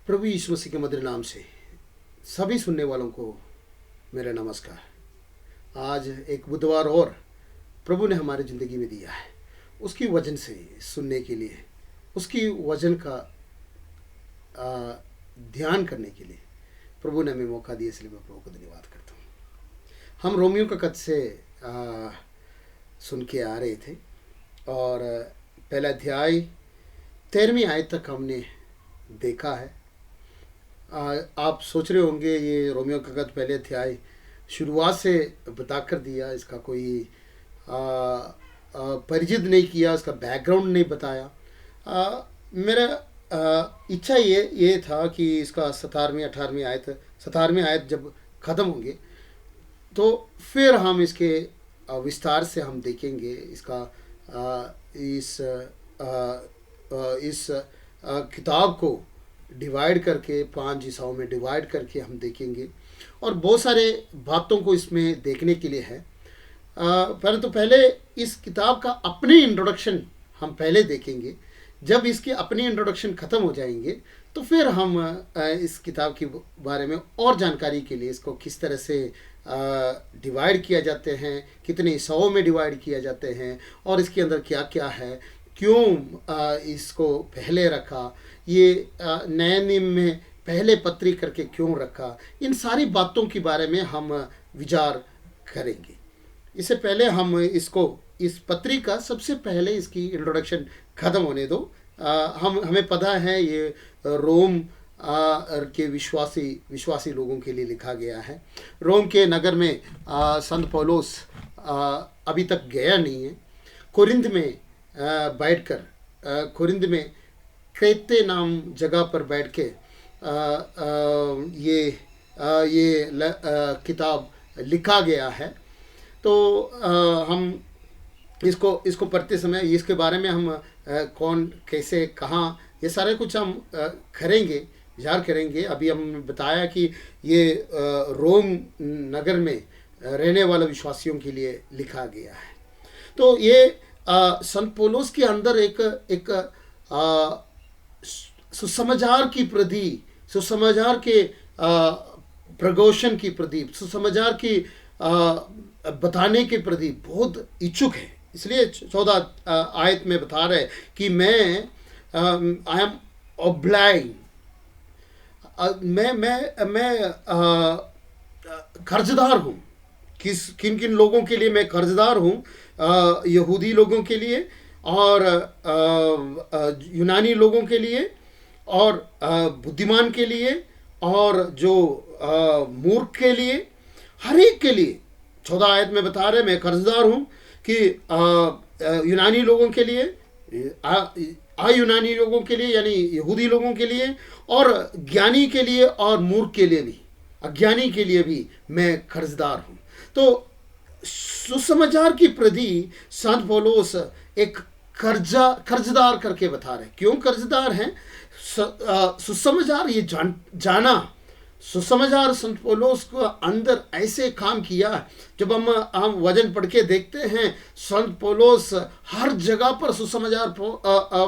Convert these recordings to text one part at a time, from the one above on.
प्रभु यीशु मसीह के मधुर नाम से सभी सुनने वालों को मेरा नमस्कार। आज एक बुधवार और प्रभु ने हमारी ज़िंदगी में दिया है, उसकी वचन से सुनने के लिए, उसकी वचन का ध्यान करने के लिए प्रभु ने हमें मौका दिया, इसलिए मैं प्रभु को धन्यवाद करता हूँ। हम रोमियो का खत से सुन के आ रहे थे और पहला अध्याय 13वीं आयत तक हमने देखा है। आप सोच रहे होंगे ये रोमियो का खत पहले अध्याय शुरुआत से बता कर दिया, इसका कोई परिचित नहीं किया, इसका बैकग्राउंड नहीं बताया। मेरा इच्छा ये था कि इसका 17वीं आयत जब ख़त्म होंगे तो फिर हम इसके विस्तार से हम देखेंगे। इसका इस किताब को डिवाइड करके 5 हिस्सों में डिवाइड करके हम देखेंगे और बहुत सारे बातों को इसमें देखने के लिए है। परंतु पहले इस किताब का अपनी इंट्रोडक्शन हम पहले देखेंगे। जब इसकी अपनी इंट्रोडक्शन ख़त्म हो जाएंगे तो फिर हम इस किताब के बारे में और जानकारी के लिए इसको किस तरह से डिवाइड किया जाते हैं, कितने हिस्सों में डिवाइड किया जाते हैं और इसके अंदर क्या क्या है, क्यों इसको पहले रखा, ये नए नियम में पहले पत्री करके क्यों रखा, इन सारी बातों के बारे में हम विचार करेंगे। इससे पहले हम इस पत्री का सबसे पहले इसकी इंट्रोडक्शन ख़त्म होने दो। हमें पता है ये रोम के विश्वासी लोगों के लिए लिखा गया है। रोम के नगर में संत पौलुस अभी तक गया नहीं है। कोरिंथ में बैठकर कोरिंथ में क्रेते नाम जगह पर बैठ के ये किताब लिखा गया है। तो हम इसको पढ़ते समय इसके बारे में हम कौन कैसे कहाँ ये सारे कुछ हम करेंगे, विचार करेंगे। अभी हमने बताया कि ये रोम नगर में रहने वाले विश्वासियों के लिए लिखा गया है। तो ये संत पौलुस के अंदर एक सुसमाचार की प्रति, सुसमाचार के प्रघोषण की प्रति, सुसमाचार की बताने के प्रति बहुत इच्छुक है। इसलिए 14 आयत में बता रहे कि मैं आई एम ऑब्लाइंग, मैं कर्जदार हूँ। किन किन लोगों के लिए मैं कर्जदार हूँ? यहूदी लोगों के लिए और यूनानी लोगों के लिए और बुद्धिमान के लिए और जो मूर्ख के लिए, हर एक के लिए 14 आयत में बता रहे मैं कर्जदार हूँ कि यूनानी लोगों के लिए, यूनानी लोगों के लिए यानी यहूदी लोगों के लिए और ज्ञानी के लिए और मूर्ख के लिए भी, अज्ञानी के लिए भी मैं कर्जदार हूँ। तो सुसमाचार की प्रति संत पौलुस एक कर्जदार करके बता रहे। क्यों कर्जदार हैं? सुसमाचार ये जाना, सुसमाचार संत पौलुस को अंदर ऐसे काम किया। जब हम वचन पढ़ के देखते हैं संत पौलुस हर जगह पर सुसमाचार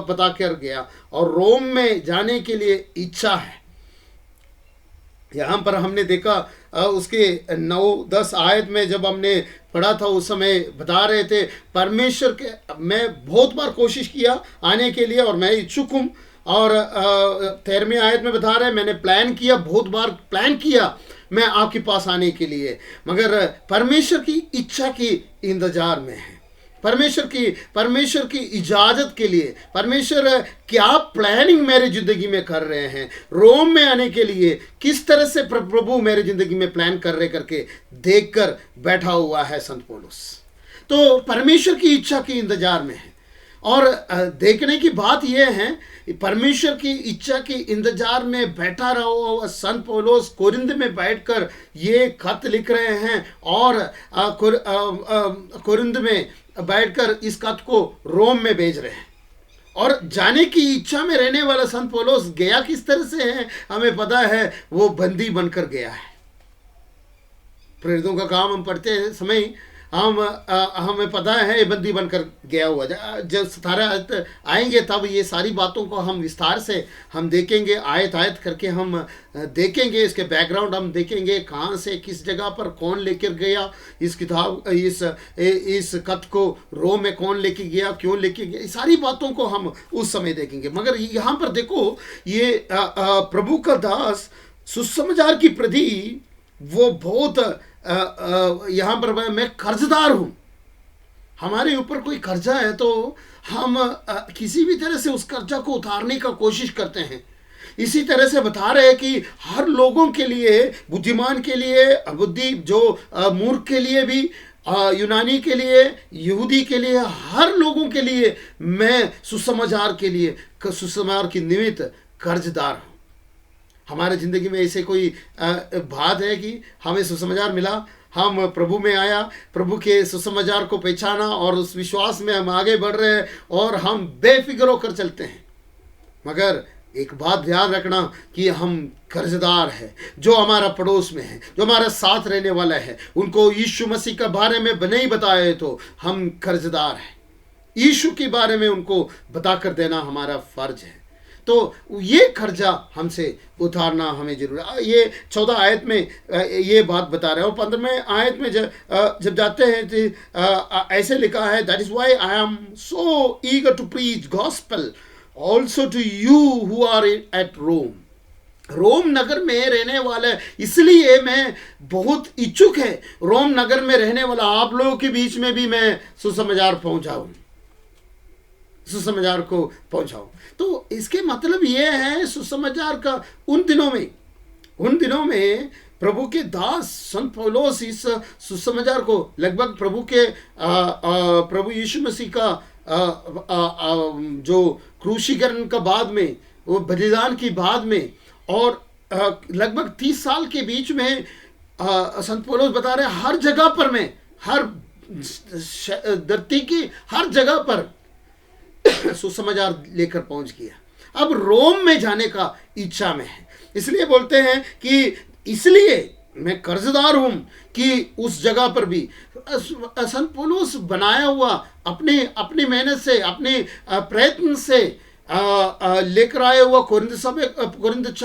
बता कर गया और रोम में जाने के लिए इच्छा है। यहाँ पर हमने देखा उसके 9-10 आयत में जब हमने पढ़ा था उस समय बता रहे थे परमेश्वर के, मैं बहुत बार कोशिश किया आने के लिए और मैं इच्छुक हूँ। और 13वीं आयत में बता रहे मैंने प्लान किया, बहुत बार प्लान किया मैं आपके पास आने के लिए, मगर परमेश्वर की इच्छा की इंतजार में है। परमेश्वर की इजाज़त के लिए परमेश्वर क्या प्लानिंग मेरी ज़िंदगी में कर रहे हैं, रोम में आने के लिए किस तरह से प्रभु मेरी ज़िंदगी में प्लान कर रहे करके देखकर बैठा हुआ है संत पौलुस। तो परमेश्वर की इच्छा की इंतजार में है। और देखने की बात यह है परमेश्वर की इच्छा के इंतजार में बैठा रहा हुआ संत पौलुस कोरिंथ में बैठकर ये खत लिख रहे हैं और कोरिंथ में बैठकर इस खत को रोम में भेज रहे हैं। और जाने की इच्छा में रहने वाला संत पौलुस गया किस तरह से है हमें पता है, वो बंदी बनकर गया है। प्रेरितों का काम हम पढ़ते समय हमें पता है ये बंदी बनकर गया हुआ। जब 17 आएंगे तब ये सारी बातों को हम विस्तार से हम देखेंगे, आयत आयत करके हम देखेंगे, इसके बैकग्राउंड हम देखेंगे, कहाँ से किस जगह पर कौन लेकर गया इस किताब, इस खत को रोम में कौन लेके गया, क्यों लेके गया, सारी बातों को हम उस समय देखेंगे। मगर यहाँ पर देखो, ये प्रभु का दास सुसमाचार की प्रति वो बहुत यहाँ पर मैं कर्जदार हूँ, हमारे ऊपर कोई कर्जा है तो हम किसी भी तरह से उस कर्जा को उतारने का कोशिश करते हैं। इसी तरह से बता रहे हैं कि हर लोगों के लिए, बुद्धिमान के लिए, बुद्धि जो मूर्ख के लिए भी, यूनानी के लिए, यहूदी के लिए, हर लोगों के लिए मैं सुसमाचार के लिए, सुसमाचार की निमित्त कर्जदार हूँ। हमारे ज़िंदगी में ऐसे कोई बात है कि हमें सुसमाचार मिला, हम प्रभु में आया, प्रभु के सुसमाचार को पहचाना और उस विश्वास में हम आगे बढ़ रहे हैं और हम बेफिक्र होकर चलते हैं। मगर एक बात ध्यान रखना कि हम कर्जदार है। जो हमारा पड़ोस में है, जो हमारा साथ रहने वाला है, उनको यीशु मसीह के बारे में नहीं बताए तो हम कर्जदार हैं। यीशु के बारे में उनको बताकर देना हमारा फर्ज है। तो ये कर्जा हमसे उतारना हमें जरूर है। ये 14 आयत में ये बात बता रहे हैं और 15वें आयत में जब जाते हैं तो ऐसे लिखा है, that is why I am so eager to preach gospel also to you who are at Rome. Rome नगर में रहने वाला, इसलिए मैं बहुत इच्छुक है रोम नगर में रहने वाला आप लोगों के बीच में भी मैं सुसमाचार पहुंचाऊं, सुसमाचार को पहुंचाऊं। तो इसके मतलब ये है सुसमाचार का उन दिनों में प्रभु के दास संत पौलुस इस सुसमाचार को लगभग प्रभु यीशु मसीह का जो क्रूसीकरण का बाद में, वो बलिदान की बाद में और लगभग 30 साल के बीच में संत पौलुस बता रहे हर जगह पर मैं, हर धरती की हर जगह पर सुसमाचार लेकर पहुंच गया। अब रोम में जाने का इच्छा में है, इसलिए बोलते हैं कि इसलिए मैं कर्जदार हूं कि उस जगह पर भी संत पौलुस बनाया हुआ अपनी मेहनत से, अपने प्रयत्न से लेकर आया हुआ कोरिन्थ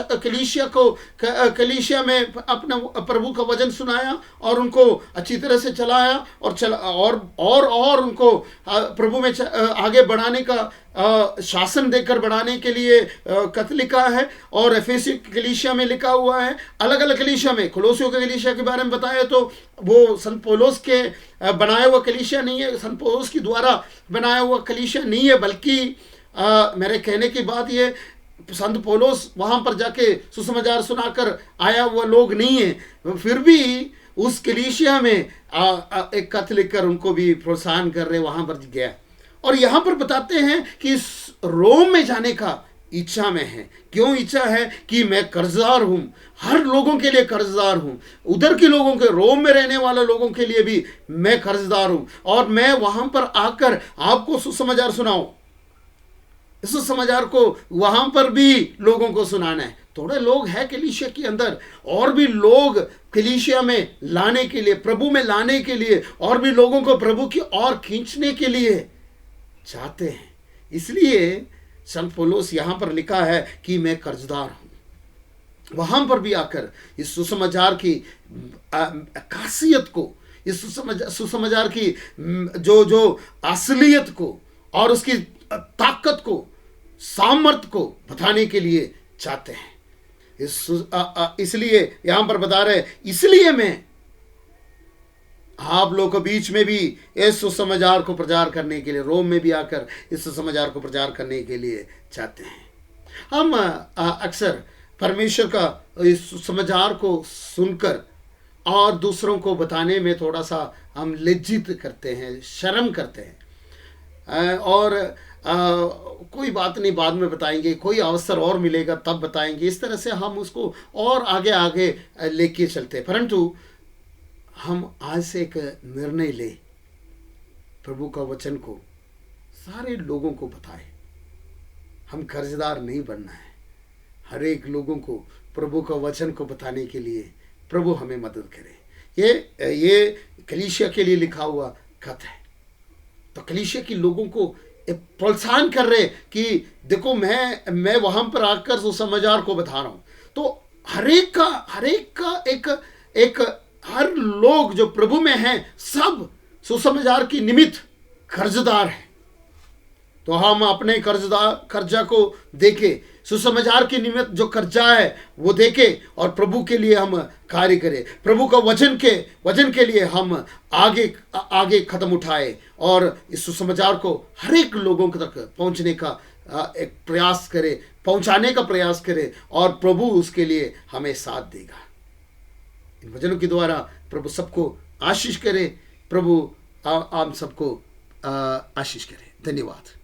कलीसिया में अपना प्रभु का वचन सुनाया और उनको अच्छी तरह से चलाया और उनको प्रभु में आगे बढ़ाने का शासन देकर बढ़ाने के लिए खत लिखा है। और एफेसी कलीसिया में लिखा हुआ है, अलग अलग कलीसिया में, कोलोसियों के कलीसिया के बारे में बताया तो वो संत पौलुस के बनाया हुआ कलीसिया नहीं है, संत पौलुस के द्वारा बनाया हुआ कलीसिया नहीं है, बल्कि मेरे कहने की बात ये, संत पौलुस वहाँ पर जाके सुसमाचार सुनाकर आया हुआ लोग नहीं है, फिर भी उस कलीसिया में एक खत लिखकर उनको भी प्रोत्साहन कर रहे, वहाँ पर गया। और यहाँ पर बताते हैं कि रोम में जाने का इच्छा में है। क्यों इच्छा है? कि मैं कर्जदार हूँ, हर लोगों के लिए कर्जदार हूँ, उधर के लोगों के, रोम में रहने वाले लोगों के लिए भी मैं कर्जदार हूँ और मैं वहाँ पर आकर आपको सुसमाचार सुनाऊँ, सुसमाचार को वहां पर भी लोगों को सुनाना है। थोड़े लोग हैं कलीसिया के अंदर, और भी लोग कलीसिया में लाने के लिए, प्रभु में लाने के लिए, और भी लोगों को प्रभु की ओर खींचने के लिए चाहते हैं। इसलिए संत पौलुस यहां पर लिखा है कि मैं कर्जदार हूं। वहां पर भी आकर इस सुसमाचार की खासियत को, इस सुसमाचार की जो असलियत को और उसकी ताकत को, सामर्थ्य को बताने के लिए चाहते हैं। इसलिए यहां पर बता रहे, इसलिए मैं आप लोगों के बीच में भी इस सुसमाचार को प्रचार करने के लिए, रोम में भी आकर इस सुसमाचार को प्रचार करने के लिए चाहते हैं। हम अक्सर परमेश्वर का इस सुसमाचार को सुनकर और दूसरों को बताने में थोड़ा सा हम लज्जित करते हैं, शर्म करते हैं और कोई बात नहीं, बाद में बताएंगे, कोई अवसर और मिलेगा तब बताएंगे, इस तरह से हम उसको और आगे लेके चलते हैं। परंतु हम आज से एक निर्णय ले, प्रभु का वचन को सारे लोगों को बताएं। हम कर्जदार नहीं बनना है, हर एक लोगों को प्रभु का वचन को बताने के लिए प्रभु हमें मदद करे। ये कलीसिया के लिए लिखा हुआ खत है। तो कलीसिया के लोगों को एक प्रोत्साहन कर रहे कि देखो मैं वहां पर आकर सुसमाचार को बता रहा हूं। तो हर एक का एक हर लोग जो प्रभु में हैं सब सुसमाचार की निमित्त कर्जदार हैं। तो हम अपने कर्जा को देके सुसमाचार के निमित्त जो कर्जा है वो देके और प्रभु के लिए हम कार्य करें, प्रभु का वचन के लिए हम आगे कदम उठाए और इस सुसमाचार को हर एक लोगों तक पहुंचने का एक प्रयास करें, पहुंचाने का प्रयास करें और प्रभु उसके लिए हमें साथ देगा। इन वचनों के द्वारा प्रभु सबको आशीष करे। प्रभु आप सबको आशीष करे। धन्यवाद।